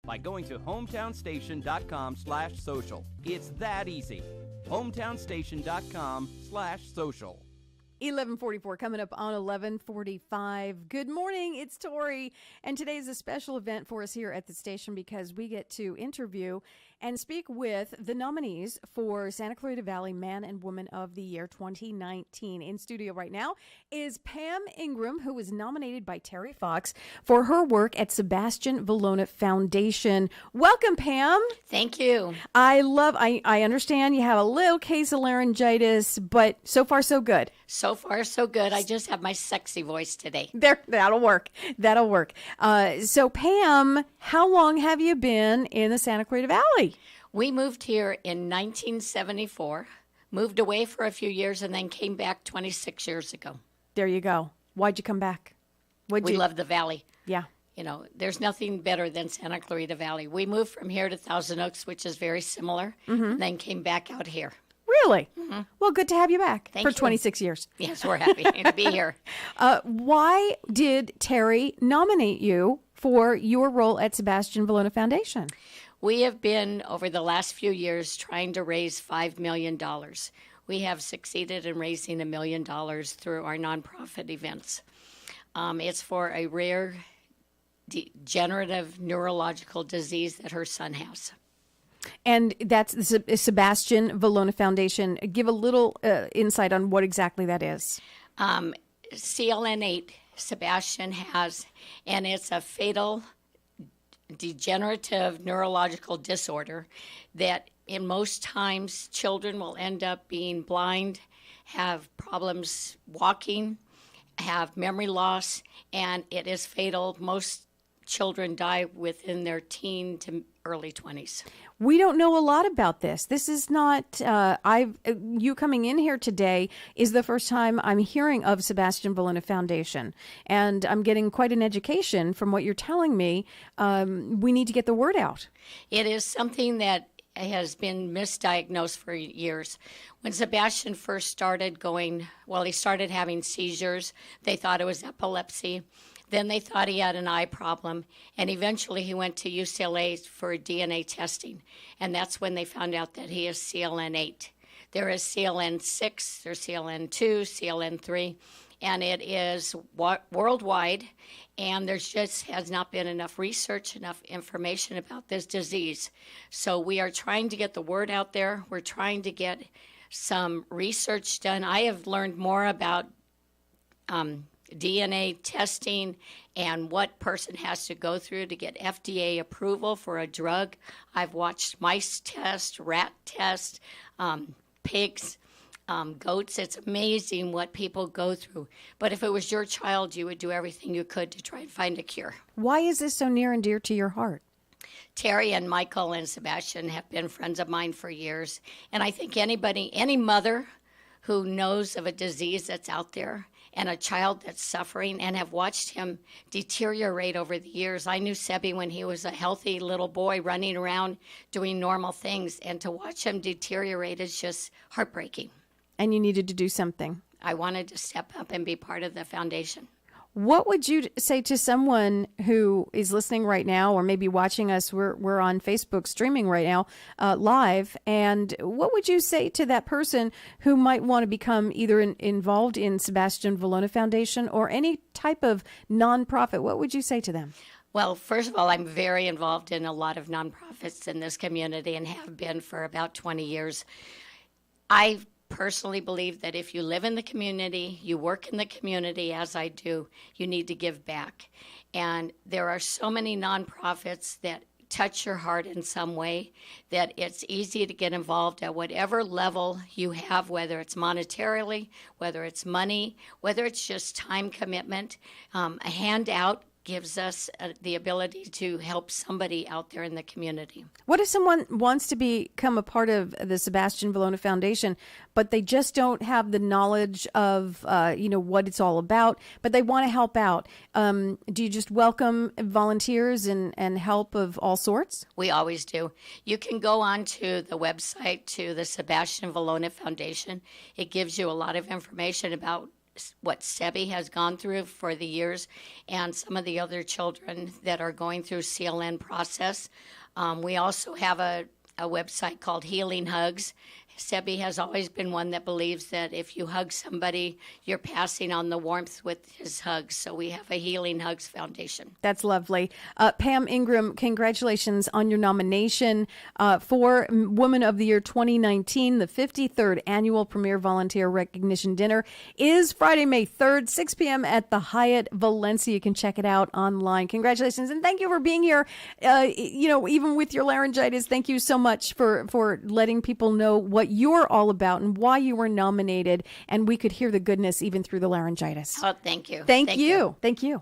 by going to hometownstation.com/social. It's that easy. hometownstation.com/social. 11:44 coming up on 11:45. Good morning, it's Tori, and today is a special event for us here at the station because we get to interview and speak with the nominees for Santa Clarita Valley Man and Woman of the Year 2019. In studio right now is Pam Ingram, who was nominated by Terry Fox for her work at Sebastian Velona Foundation. Welcome, Pam. Thank you. I understand you have a little case of laryngitis, but so far so good. So far, so good. I just have my sexy voice today. That'll work. So, Pam, how long have you been in the Santa Clarita Valley? We moved here in 1974, moved away for a few years, and then came back 26 years ago. There you go. Why'd you come back? We love the valley. Yeah. You know, there's nothing better than Santa Clarita Valley. We moved from here to Thousand Oaks, which is very similar, and then came back out here. Really? Mm-hmm. Well, good to have you back Thank for you. 26 years. Yes, we're happy to be here. Why did Terry nominate you for your role at Sebastian Velona Foundation? We have been, over the last few years, trying to raise $5 million. We have succeeded in raising $1 million through our nonprofit events. It's for a rare degenerative neurological disease that her son has. And that's the Sebastian Velona Foundation. Give a little insight on what exactly that is. CLN8 Sebastian has, and it's a fatal degenerative neurological disorder that in most times children will end up being blind, have problems walking, have memory loss, and it is fatal. Most children die within their teen to early 20s. We don't know a lot about this. This is not, you coming in here today is the first time I'm hearing of Sebastian Velona Foundation. And I'm getting quite an education from what you're telling me. We need to get the word out. It is something that has been misdiagnosed for years. When Sebastian first started he started having seizures. They thought it was epilepsy. Then they thought he had an eye problem, and eventually he went to UCLA for DNA testing, and that's when they found out that he is CLN8. There is CLN6, there's CLN2, CLN3, and it is worldwide, and there just has not been enough research, enough information about this disease. So we are trying to get the word out there. We're trying to get some research done. I have learned more about DNA testing and what person has to go through to get FDA approval for a drug. I've watched mice test, rat test, pigs, goats. It's amazing what people go through. But if it was your child, you would do everything you could to try and find a cure. Why is this so near and dear to your heart? Terry and Michael and Sebastian have been friends of mine for years. And I think any mother who knows of a disease that's out there and a child that's suffering and have watched him deteriorate over the years. I knew Sebi when he was a healthy little boy running around doing normal things, and to watch him deteriorate is just heartbreaking. And you needed to do something. I wanted to step up and be part of the foundation. What would you say to someone who is listening right now or maybe watching us? We're on Facebook streaming right now live. And what would you say to that person who might want to become either involved in Sebastian Velona Foundation or any type of nonprofit? What would you say to them? Well, first of all, I'm very involved in a lot of nonprofits in this community and have been for about 20 years. I personally believe that if you live in the community, you work in the community as I do, you need to give back. And there are so many nonprofits that touch your heart in some way that it's easy to get involved at whatever level you have, whether it's monetarily, whether it's money, whether it's just time commitment. A handout gives us the ability to help somebody out there in the community. What if someone wants to become a part of the Sebastian Velona Foundation, but they just don't have the knowledge of, what it's all about, but they want to help out? Do you just welcome volunteers and help of all sorts? We always do. You can go on to the website, to the Sebastian Velona Foundation. It gives you a lot of information about what Sebi has gone through for the years, and some of the other children that are going through CLN process. We also have a website called Healing Hugs. Sebi has always been one that believes that if you hug somebody, you're passing on the warmth with his hugs. So we have a Healing Hugs Foundation. That's lovely. Pam Ingram, congratulations on your nomination for Woman of the Year 2019. The 53rd Annual Premier Volunteer Recognition Dinner is Friday, May 3rd, 6 p.m. at the Hyatt Valencia. You can check it out online. Congratulations, and thank you for being here. Even with your laryngitis, thank you so much for letting people know what you're all about and why you were nominated, and we could hear the goodness even through the laryngitis. Oh, thank you. Thank you. Thank you.